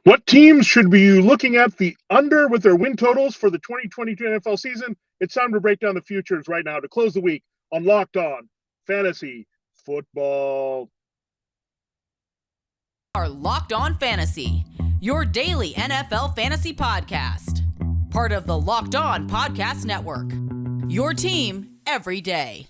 What teams should be looking at the under with their win totals for the 2022 NFL season? It's time to break down the futures right now to close the week on Locked On Fantasy Football. Are Locked On Fantasy, your daily NFL fantasy podcast. Part of the Locked On Podcast Network. Your team every day.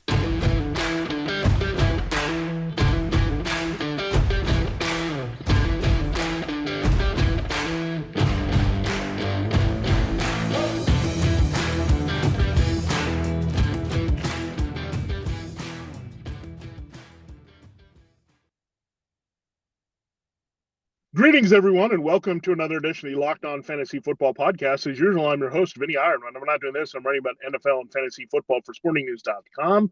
Greetings, everyone, and welcome to another edition of the Locked On Fantasy Football Podcast. As usual, I'm your host, Vinnie Iyer. When I'm not doing this, I'm writing about NFL and fantasy football for sportingnews.com.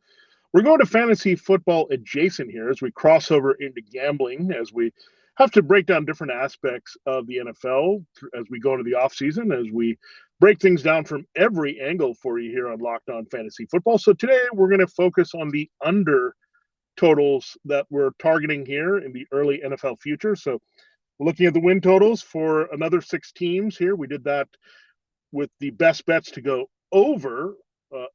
We're going to fantasy football adjacent here as we cross over into gambling, as we have to break down different aspects of the NFL as we go into the offseason, as we break things down from every angle for you here on Locked On Fantasy Football. So today we're going to focus on the under totals that we're targeting here in the early NFL future. So looking at the win totals for another 6 teams here. We did that with the best bets to go over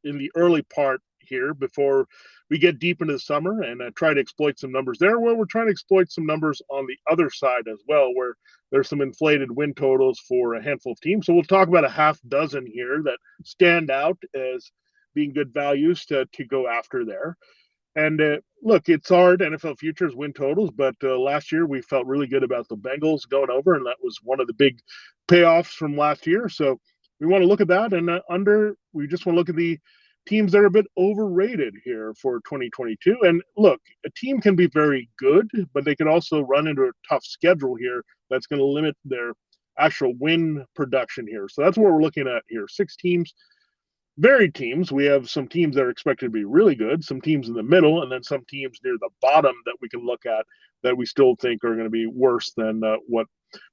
in the early part here before we get deep into the summer and try to exploit some numbers there. Well, we're trying to exploit some numbers on the other side as well, where there's some inflated win totals for a handful of teams. So we'll talk about a half dozen here that stand out as being good values to go after there. And look, it's hard, NFL futures win totals, but last year we felt really good about the Bengals going over, and that was one of the big payoffs from last year. So we want to look at that. And we just want to look at the teams that are a bit overrated here for 2022. And look, a team can be very good, but they can also run into a tough schedule here that's going to limit their actual win production here. So that's what we're looking at here. 6 teams. Varied teams. We have some teams that are expected to be really good, some teams in the middle, and then some teams near the bottom that we can look at that we still think are going to be worse than what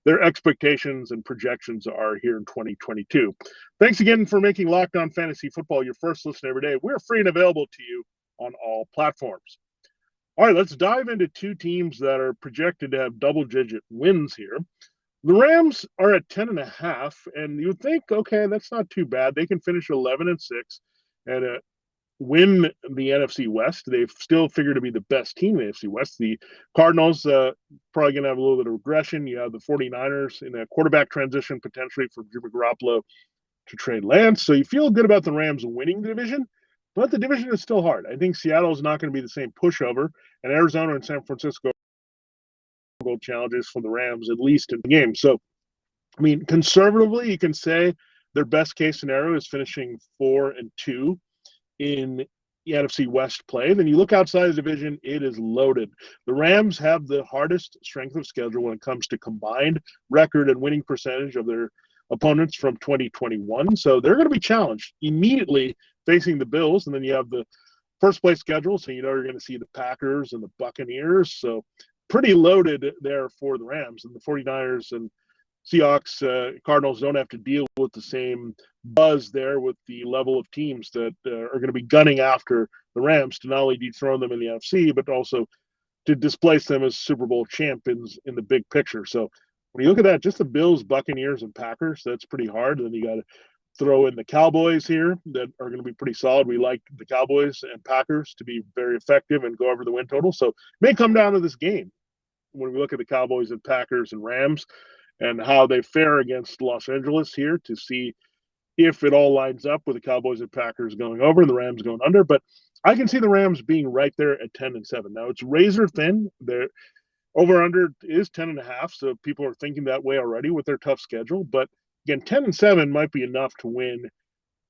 their expectations and projections are here in 2022. Thanks again for making Locked On Fantasy Football your first listen every day. We're free and available to you on all platforms. All right, let's dive into 2 teams that are projected to have double-digit wins here. The Rams are at 10.5, and you would think, okay, that's not too bad. They can finish 11-6 and win the NFC West. They've still figured to be the best team in the NFC West. The Cardinals probably going to have a little bit of regression. You have the 49ers in a quarterback transition potentially for Jimmy Garoppolo to trade Lance. So you feel good about the Rams winning the division, but the division is still hard. I think Seattle is not going to be the same pushover, and Arizona and San Francisco challenges for the Rams, at least in the game. So, I mean, conservatively, you can say their best case scenario is finishing 4-2 in the NFC West play. Then you look outside the division, it is loaded. The Rams have the hardest strength of schedule when it comes to combined record and winning percentage of their opponents from 2021. So they're going to be challenged immediately facing the Bills. And then you have the first place schedule. So you know you're going to see the Packers and the Buccaneers. So pretty loaded there for the Rams, and the 49ers and Seahawks, Cardinals don't have to deal with the same buzz there with the level of teams that are going to be gunning after the Rams to not only dethrone them in the NFC, but also to displace them as Super Bowl champions in the big picture. So when you look at that, just the Bills, Buccaneers, and Packers, that's pretty hard. And then you got to throw in the Cowboys here that are going to be pretty solid. We like the Cowboys and Packers to be very effective and go over the win total. So it may come down to this game when we look at the Cowboys and Packers and Rams and how they fare against Los Angeles here to see if it all lines up with the Cowboys and Packers going over and the Rams going under. But I can see the Rams being right there at 10-7. Now it's razor thin. Their over under is 10.5, so people are thinking that way already with their tough schedule. But again, 10-7 might be enough to win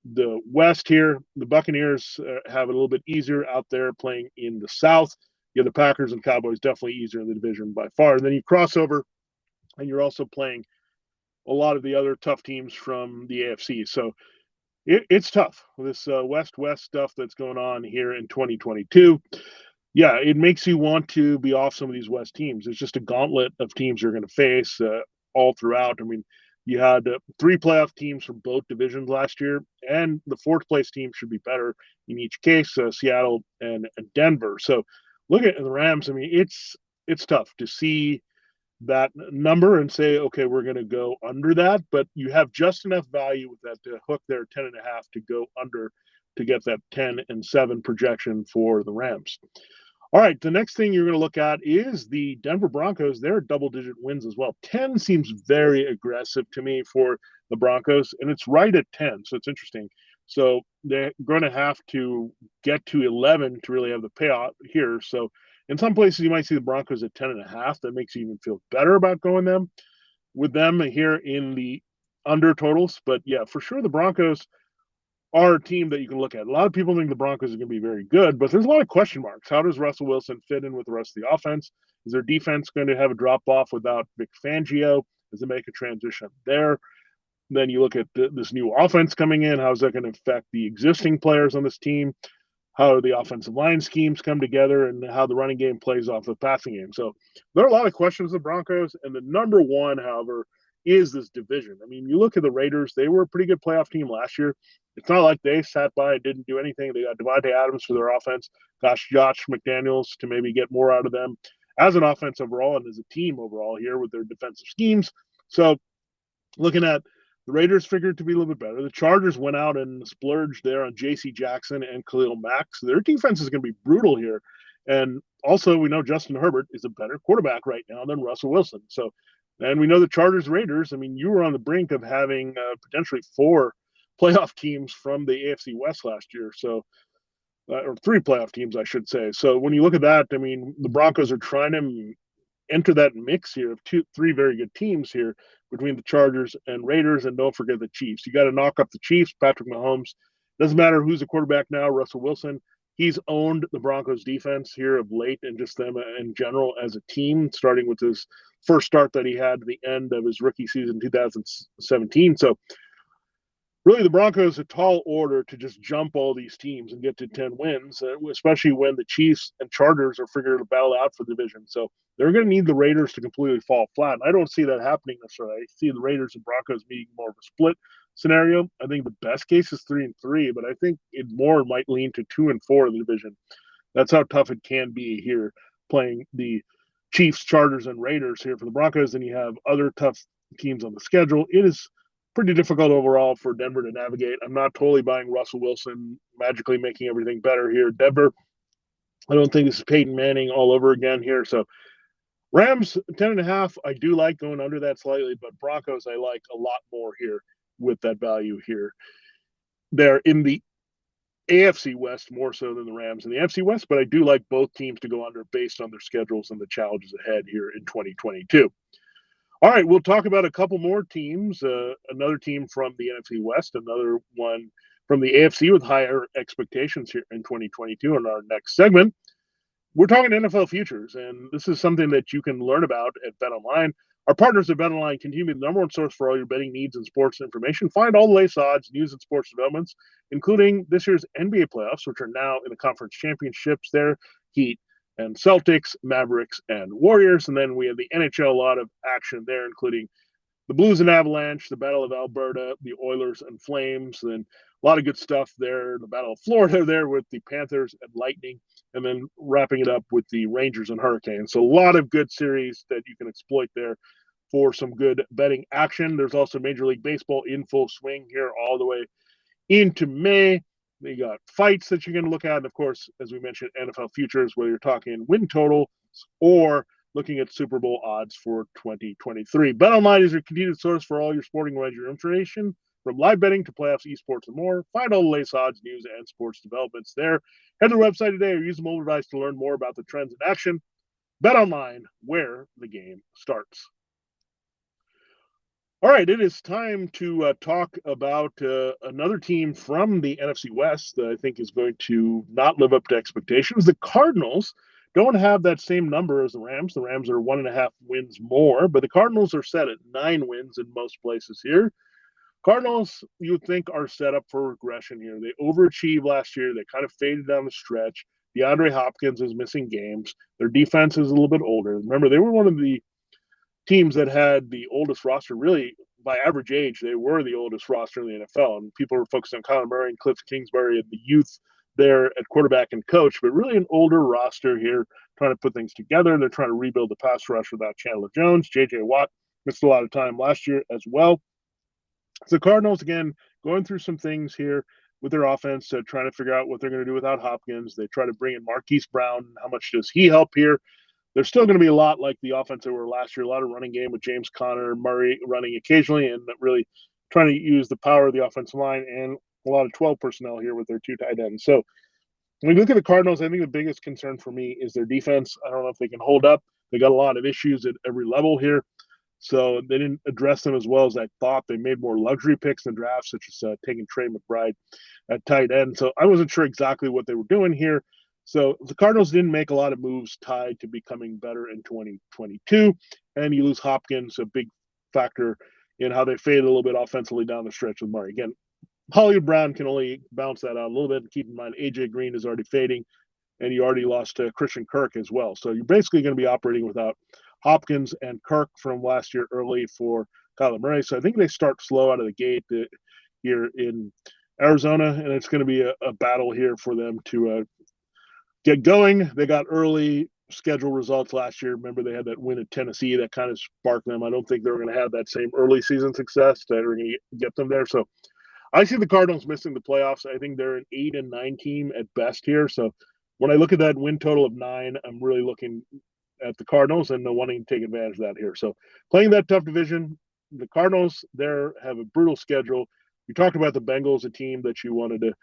the West here. The Buccaneers have it a little bit easier out there playing in the South. Yeah, the Packers and Cowboys definitely easier in the division by far. And then you cross over, and you're also playing a lot of the other tough teams from the AFC. So it's tough, this West-West stuff that's going on here in 2022. Yeah, it makes you want to be off some of these West teams. It's just a gauntlet of teams you're going to face all throughout. I mean, you had 3 playoff teams from both divisions last year, and the 4th place team should be better in each case, Seattle and Denver. So look at the Rams. I mean, it's tough to see that number and say, okay, we're going to go under that, but you have just enough value with that to hook their 10.5 to go under to get that 10-7 projection for the Rams. All right, the next thing you're going to look at is the Denver Broncos. They're double-digit wins as well. 10 seems very aggressive to me for the Broncos, and it's right at 10, so it's interesting. So they're going to have to get to 11 to really have the payout here. So in some places, you might see the Broncos at 10.5. That makes you even feel better about going them with them here in the under totals. But yeah, for sure, the Broncos are a team that you can look at. A lot of people think the Broncos are going to be very good, but there's a lot of question marks. How does Russell Wilson fit in with the rest of the offense? Is their defense going to have a drop off without Vic Fangio? Does it make a transition there? Then you look at this new offense coming in. How's that going to affect the existing players on this team? How the offensive line schemes come together and how the running game plays off the passing game. So there are a lot of questions with the Broncos. And the number one, however, is this division. I mean, you look at the Raiders, they were a pretty good playoff team last year. It's not like they sat by and didn't do anything. They got Devontae Adams for their offense, gosh, Josh McDaniels to maybe get more out of them as an offense overall and as a team overall here with their defensive schemes. So looking at the Raiders figured to be a little bit better. The Chargers went out and splurged there on J.C. Jackson and Khalil Mack. So their defense is going to be brutal here. And also, we know Justin Herbert is a better quarterback right now than Russell Wilson. So, and we know the Chargers Raiders. I mean, you were on the brink of having potentially 4 playoff teams from the AFC West last year. So, or 3 playoff teams, I should say. So when you look at that, I mean, the Broncos are trying to enter that mix here of 3 very good teams here between the Chargers and Raiders, and don't forget the Chiefs. You got to knock up the Chiefs. Patrick Mahomes, doesn't matter who's the quarterback now, Russell Wilson, he's owned the Broncos defense here of late and just them in general as a team, starting with his first start that he had at the end of his rookie season 2017. So really the Broncos a tall order to just jump all these teams and get to 10 wins, especially when the Chiefs and Chargers are figuring to battle out for the division. So they're going to need the Raiders to completely fall flat. And I don't see that happening necessarily. I see the Raiders and Broncos being more of a split scenario. I think the best case is 3-3, but I think it more might lean to 2-4 in the division. That's how tough it can be here playing the Chiefs, Chargers, and Raiders here for the Broncos. And you have other tough teams on the schedule. It is pretty difficult overall for Denver to navigate. I'm not totally buying Russell Wilson magically making everything better here. Denver, I don't think this is Peyton Manning all over again here. So Rams 10.5, I do like going under that slightly, but Broncos I like a lot more here with that value here. They're in the AFC West more so than the Rams in the AFC West, but I do like both teams to go under based on their schedules and the challenges ahead here in 2022. All right, we'll talk about a couple more teams. Another team from the NFC West, another one from the AFC with higher expectations here in 2022 in our next segment. We're talking NFL futures, and this is something that you can learn about at BetOnline. Our partners at BetOnline continue to be the number one source for all your betting needs and sports information. Find all the latest odds, news, and sports developments, including this year's NBA playoffs, which are now in the conference championships there. Heat and Celtics, Mavericks, and Warriors. And then we have the NHL, a lot of action there, including the Blues and Avalanche, the Battle of Alberta, the Oilers and Flames, and a lot of good stuff there. The Battle of Florida there with the Panthers and Lightning, and then wrapping it up with the Rangers and Hurricanes. So a lot of good series that you can exploit there for some good betting action. There's also Major League Baseball in full swing here all the way into May. You got fights that you're going to look at. And of course, as we mentioned, NFL futures, whether you're talking win total or looking at Super Bowl odds for 2023. BetOnline is your continued source for all your sporting wager information, from live betting to playoffs, esports, and more. Find all the latest odds, news, and sports developments there. Head to the website today or use the mobile device to learn more about the trends in action. BetOnline, where the game starts. All right, it is time to talk about another team from the NFC West that I think is going to not live up to expectations. The Cardinals don't have that same number as the Rams. The Rams are 1.5 wins more, but the Cardinals are set at 9 wins in most places here. Cardinals, you would think, are set up for regression here. They overachieved last year. They kind of faded down the stretch. DeAndre Hopkins is missing games. Their defense is a little bit older. Remember, they were one of the teams that had the oldest roster. Really, by average age, they were the oldest roster in the NFL. And people were focused on Kyler Murray and Cliff Kingsbury and the youth there at quarterback and coach, but really an older roster here trying to put things together. They're trying to rebuild the pass rush without Chandler Jones. J.J. Watt missed a lot of time last year as well. So the Cardinals, again, going through some things here with their offense, trying to figure out what they're going to do without Hopkins. They try to bring in Marquise Brown. How much does he help here? There's still going to be a lot like the offense they were last year, a lot of running game with James Conner, Murray running occasionally, and really trying to use the power of the offensive line and a lot of 12 personnel here with their two tight ends. So when you look at the Cardinals, I think the biggest concern for me is their defense. I don't know if they can hold up. They got a lot of issues at every level here. So they didn't address them as well as I thought. They made more luxury picks in drafts, such as taking Trey McBride at tight end. So I wasn't sure exactly what they were doing here. So the Cardinals didn't make a lot of moves tied to becoming better in 2022. And you lose Hopkins, a big factor in how they fade a little bit offensively down the stretch with Murray. Again, Hollywood Brown can only bounce that out a little bit. And keep in mind, A.J. Green is already fading, and you already lost Christian Kirk as well. So you're basically going to be operating without Hopkins and Kirk from last year early for Kyler Murray. So I think they start slow out of the gate here in Arizona, and it's going to be a battle here for them to get going. They got early schedule results last year. Remember, they had that win at Tennessee that kind of sparked them. I don't think they're going to have that same early season success that are going to get them there. So I see the Cardinals missing the playoffs. I think they're an 8-9 team at best here. So when I look at that win total of 9, I'm really looking at the Cardinals and wanting to take advantage of that here. So playing that tough division, the Cardinals there have a brutal schedule. You talked about the Bengals, a team that you wanted to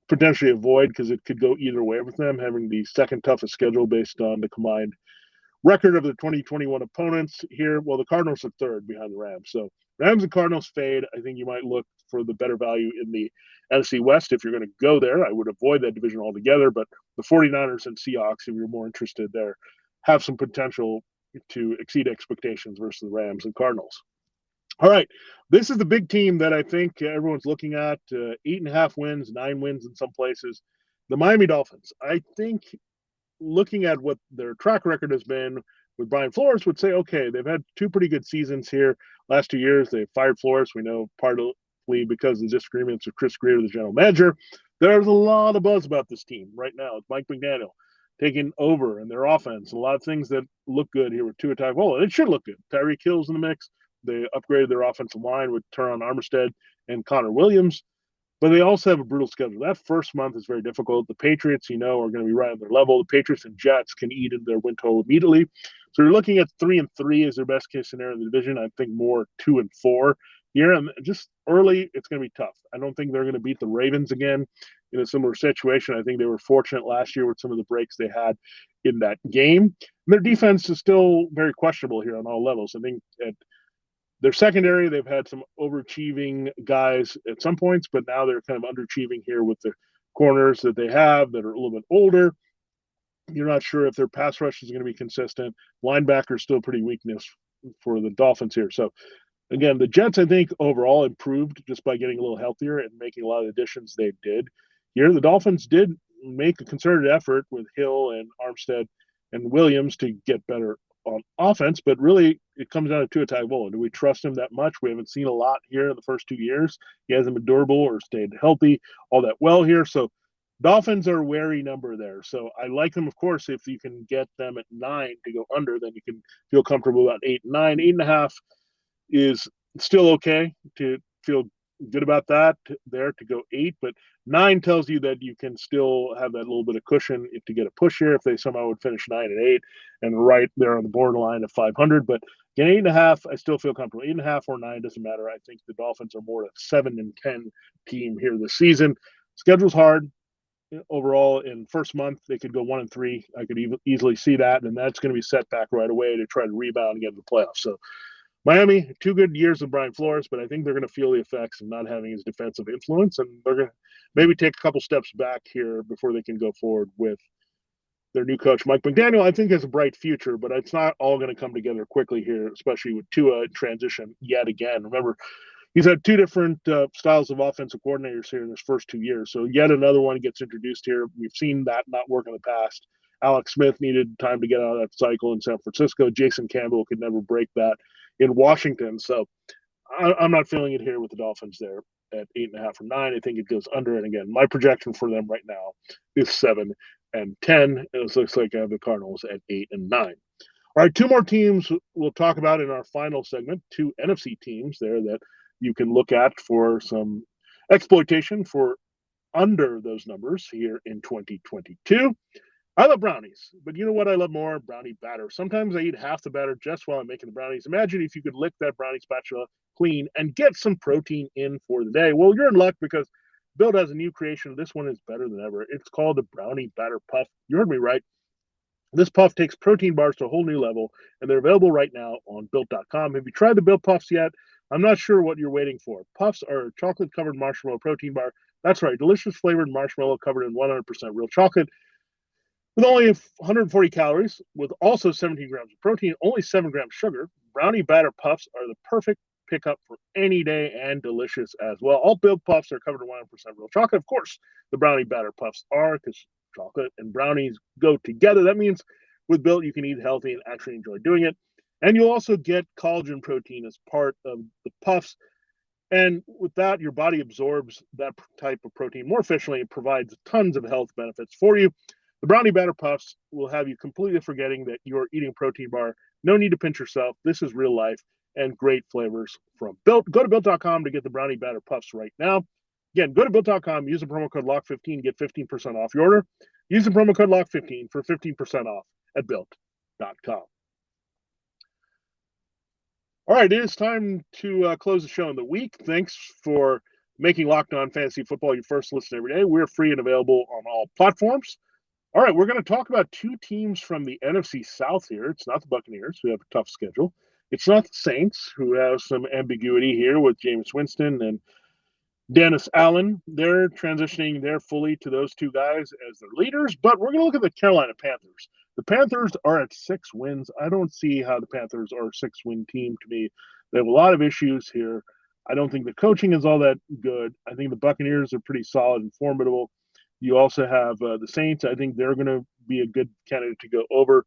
potentially avoid because it could go either way with them, having the second toughest schedule based on the combined record of the 2021 opponents here. Well, the Cardinals are third behind the Rams. So Rams and Cardinals fade. I think you might look for the better value in the NFC West if you're going to go there. I would avoid that division altogether, but the 49ers and Seahawks, if you're more interested there, have some potential to exceed expectations versus the Rams and Cardinals. All right, this is the big team that I think everyone's looking at. 8.5 wins, 9 wins in some places. The Miami Dolphins. I think looking at what their track record has been with Brian Flores would say, okay, they've had 2 pretty good seasons here. Last 2 years, they fired Flores. We know partly because of the disagreements with Chris Greer, the general manager. There's a lot of buzz about this team right now. It's Mike McDaniel taking over and their offense. A lot of things that look good here with Tua Tagovailoa. It should look good. Tyreek Hill's in the mix. They upgraded their offensive line with Teron Armstead and Connor Williams. But they also have a brutal schedule. That first month is very difficult. The Patriots, are going to be right on their level. The Patriots and Jets can eat into their win total immediately. So you're looking at 3-3 as their best case scenario in the division. I think more 2-4 here. And just early, it's going to be tough. I don't think they're going to beat the Ravens again in a similar situation. I think they were fortunate last year with some of the breaks they had in that game. And their defense is still very questionable here on all levels. I think at their secondary, they've had some overachieving guys at some points, but now they're kind of underachieving here with the corners that they have that are a little bit older. You're not sure if their pass rush is going to be consistent. Linebacker is still pretty weakness for the Dolphins here. So, again, the Jets, I think, overall improved just by getting a little healthier and making a lot of additions they did. Here, the Dolphins did make a concerted effort with Hill and Armstead and Williams to get better on offense, but really it comes down to Tua Tagovailoa. Do we trust him that much? We haven't seen a lot here in the first 2 years. He hasn't been durable or stayed healthy all that well here. So Dolphins are a wary number there. So I like them, of course, if you can get them at 9 to go under, then you can feel comfortable about 8 and 9. 8.5 is still okay to feel good about that there to go 8, but 9 tells you that you can still have that little bit of cushion to get a push here if they somehow would finish 9-8 and right there on the borderline of 500. But again, 8.5, I still feel comfortable. 8.5 or 9 doesn't matter. I think the Dolphins are more a 7-10 team here this season. Schedule's hard overall. In first month they could go 1-3. I could easily see that, and that's going to be set back right away to try to rebound and get to the playoffs. So Miami, 2 good years of Brian Flores, but I think they're going to feel the effects of not having his defensive influence, and they're going to maybe take a couple steps back here before they can go forward with their new coach, Mike McDaniel. I think has a bright future, but it's not all going to come together quickly here, especially with Tua transition yet again. Remember, he's had 2 different styles of offensive coordinators here in his first 2 years, so yet another one gets introduced here. We've seen that not work in the past. Alex Smith needed time to get out of that cycle in San Francisco. Jason Campbell could never break that in Washington. So I'm not feeling it here with the Dolphins there at 8.5 or 9. I think it goes under. And again, my projection for them right now is 7 and 10. It looks like I have the Cardinals at 8 and 9. All right, two more teams we'll talk about in our final segment. Two NFC teams there that you can look at for some exploitation for under those numbers here in 2022. I love brownies, but you know what I love more? Brownie batter. Sometimes I eat half the batter just while I'm making the brownies. Imagine if you could lick that brownie spatula clean and get some protein in for the day. Well, you're in luck because Build has a new creation. This one is better than ever. It's called the Brownie Batter Puff. You heard me right. This puff takes protein bars to a whole new level, and they're available right now on Built.com. Have you tried the Built Puffs yet? I'm not sure what you're waiting for. Puffs are a chocolate-covered marshmallow protein bar. That's right, delicious flavored marshmallow covered in 100% real chocolate with only 140 calories, with also 17 grams of protein, only 7 grams sugar. Brownie Batter Puffs are the perfect pickup for any day and delicious as well. All Built Puffs are covered in 100% real chocolate. Of course, the Brownie Batter Puffs are, because chocolate and brownies go together. That means with Built, you can eat healthy and actually enjoy doing it. And you'll also get collagen protein as part of the puffs. And with that, your body absorbs that type of protein more efficiently and provides tons of health benefits for you. The Brownie Batter Puffs will have you completely forgetting that you're eating a protein bar. No need to pinch yourself. This is real life and great flavors from Built. Go to Built.com to get the Brownie Batter Puffs right now. Again, go to Built.com, use the promo code LOCK15, get 15% off your order. Use the promo code LOCK15 for 15% off at Built.com. All right, it is time to close the show in the week. Thanks for making Locked On Fantasy Football your first listen every day. We're free and available on all platforms. All right, we're going to talk about two teams from the NFC South here. It's not the Buccaneers, who have a tough schedule. It's not the Saints, who have some ambiguity here with Jameis Winston and Dennis Allen. They're transitioning there fully to those two guys as their leaders, but we're going to look at the Carolina Panthers. The Panthers are at 6 wins. I don't see how the Panthers are a 6-win team to me. They have a lot of issues here. I don't think the coaching is all that good. I think the Buccaneers are pretty solid and formidable. You also have the Saints. I think they're going to be a good candidate to go over.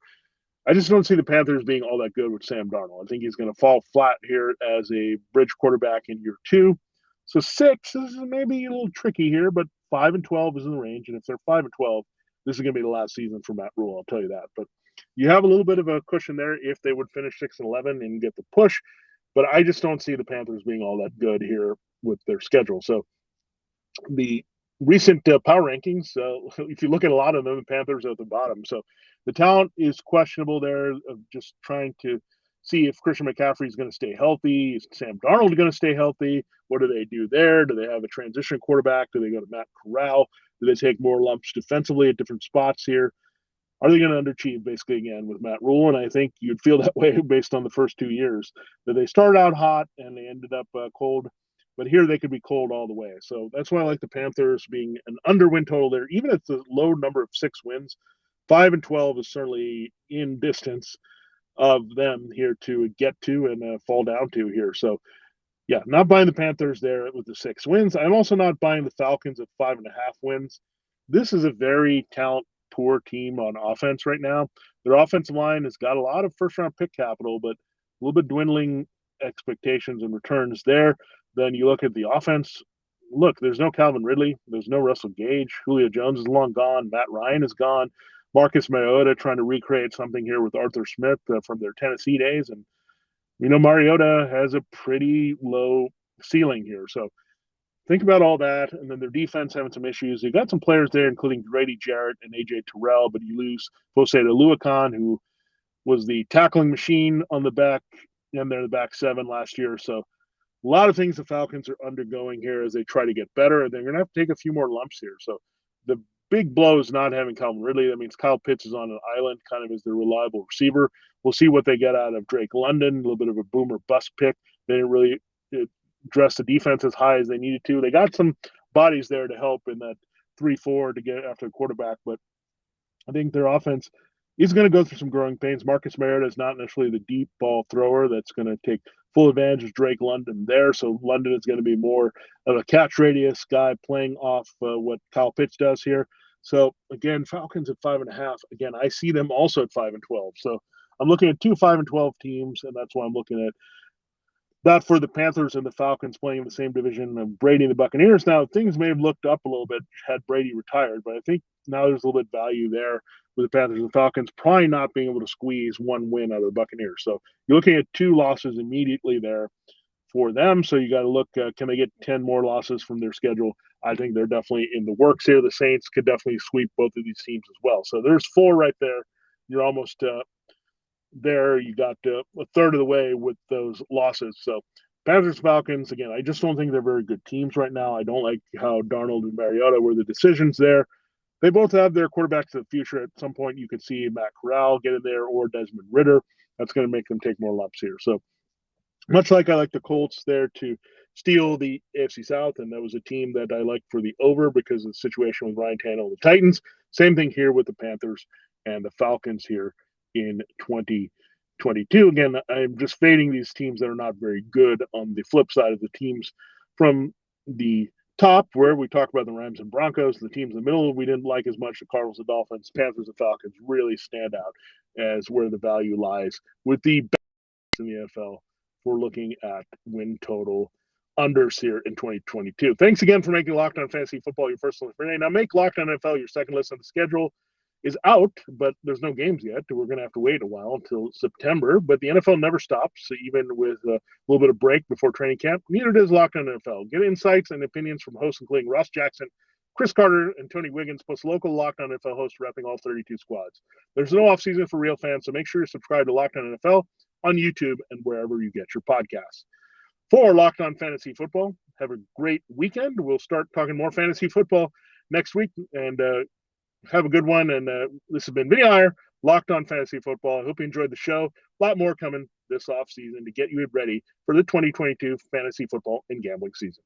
I just don't see the Panthers being all that good with Sam Darnold. I think he's going to fall flat here as a bridge quarterback in year 2. So 6 is maybe a little tricky here, but 5 and 12 is in the range. And if they're 5 and 12, this is going to be the last season for Matt Rule. I'll tell you that. But you have a little bit of a cushion there if they would finish 6 and 11 and get the push. But I just don't see the Panthers being all that good here with their schedule. So the recent power rankings, if you look at a lot of them, the Panthers are at the bottom. So the talent is questionable there of just trying to see if Christian McCaffrey is going to stay healthy. Is Sam Darnold going to stay healthy? What do they do there? Do they have a transition quarterback? Do they go to Matt Corral? Do they take more lumps defensively at different spots here? Are they going to underachieve basically again with Matt Rule? And I think you'd feel that way based on the first 2 years that they started out hot and they ended up cold. But here they could be cold all the way. So that's why I like the Panthers being an underwin total there. Even at the low number of 6 wins, 5 and 12 is certainly in distance of them here to get to and fall down to here. So, yeah, not buying the Panthers there with the 6 wins. I'm also not buying the Falcons at 5.5 wins. This is a very talent poor team on offense right now. Their offensive line has got a lot of first round pick capital, but a little bit dwindling expectations and returns there. Then you look at the offense. Look, there's no Calvin Ridley. There's no Russell Gage. Julio Jones is long gone. Matt Ryan is gone. Marcus Mariota trying to recreate something here with Arthur Smith from their Tennessee days. And, Mariota has a pretty low ceiling here. So think about all that. And then their defense having some issues. They've got some players there, including Grady Jarrett and A.J. Terrell, but you lose Foseta Luakan, who was the tackling machine on the back, and they're the back 7 last year. So a lot of things the Falcons are undergoing here as they try to get better. They're going to have to take a few more lumps here. So the big blow is not having Calvin Ridley. That means Kyle Pitts is on an island, kind of as their reliable receiver. We'll see what they get out of Drake London, a little bit of a boomer bust pick. They didn't really dress the defense as high as they needed to. They got some bodies there to help in that 3-4 to get after the quarterback, but I think their offense is going to go through some growing pains. Marcus Mariota is not necessarily the deep ball thrower that's going to take full advantage of Drake London there. So London is going to be more of a catch radius guy playing off what Kyle Pitts does here. So again, Falcons at 5.5. Again, I see them also at 5 and 12. So I'm looking at 2 5 and 12 teams, and that's why I'm looking at That for the Panthers and the Falcons playing in the same division of Brady and the Buccaneers. Now, things may have looked up a little bit had Brady retired, but I think now there's a little bit of value there with the Panthers and Falcons probably not being able to squeeze one win out of the Buccaneers. So you're looking at 2 losses immediately there for them. So you got to look, can they get 10 more losses from their schedule? I think they're definitely in the works here. The Saints could definitely sweep both of these teams as well. So there's 4 right there. You're almost there. You got a third of the way with those losses. So Panthers, Falcons, again, I just don't think they're very good teams right now. I don't like how Darnold and Mariota were the decisions there. They both have their quarterbacks of the future. At some point, you could see Matt Corral get in there or Desmond Ritter. That's going to make them take more lumps here. So much like I like the Colts there to steal the AFC South, and that was a team that I like for the over because of the situation with Ryan Tannehill and the Titans. Same thing here with the Panthers and the Falcons here in 2022. Again, I'm just fading these teams that are not very good on the flip side of the teams from the top, where we talk about the Rams and Broncos. The teams in the middle we didn't like as much. The Cardinals and Dolphins, Panthers and Falcons really stand out as where the value lies with the best in the NFL. We're looking at win total unders here in 2022. Thanks again for making Locked On Fantasy Football your first listen for today. Now make Locked On NFL your second listen. The schedule is out, but there's no games yet. We're going to have to wait a while until September, but the NFL never stops, even with a little bit of break before training camp. Neither does Locked On NFL. Get insights and opinions from hosts including Ross Jackson, Chris Carter, and Tony Wiggins, plus local Locked On NFL hosts repping all 32 squads. There's no offseason for real fans, so make sure you subscribe to Locked On NFL on YouTube and wherever you get your podcasts. For Locked On Fantasy Football, have a great weekend. We'll start talking more fantasy football next week, and have a good one. And this has been Vinnie Iyer, Locked On Fantasy Football. I hope you enjoyed the show. A lot more coming this offseason to get you ready for the 2022 fantasy football and gambling season.